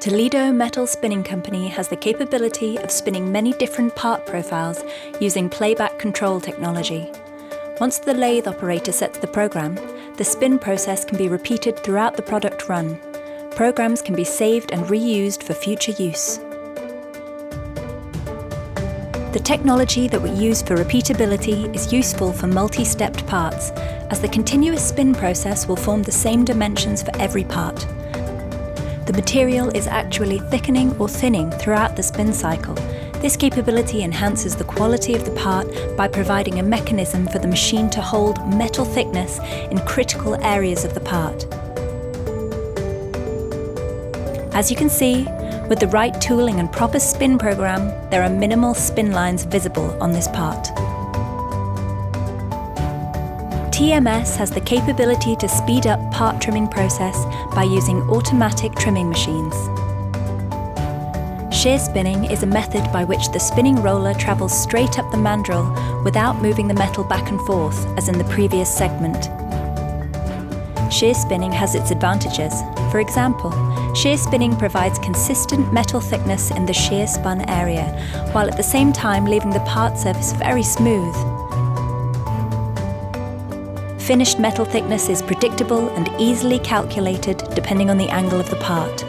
Toledo Metal Spinning Company has the capability of spinning many different part profiles using playback control technology. Once the lathe operator sets the program, the spin process can be repeated throughout the product run. Programs can be saved and reused for future use. The technology that we use for repeatability is useful for multi-stepped parts, as the continuous spin process will form the same dimensions for every part. The material is actually thickening or thinning throughout the spin cycle. This capability enhances the quality of the part by providing a mechanism for the machine to hold metal thickness in critical areas of the part. As you can see, with the right tooling and proper spin program, there are minimal spin lines visible on this part. TMS has the capability to speed up part trimming process by using automatic trimming machines. Shear spinning is a method by which the spinning roller travels straight up the mandrel without moving the metal back and forth, as in the previous segment. Shear spinning has its advantages. For example, shear spinning provides consistent metal thickness in the shear spun area, while at the same time leaving the part surface very smooth. Finished metal thickness is predictable and easily calculated depending on the angle of the part.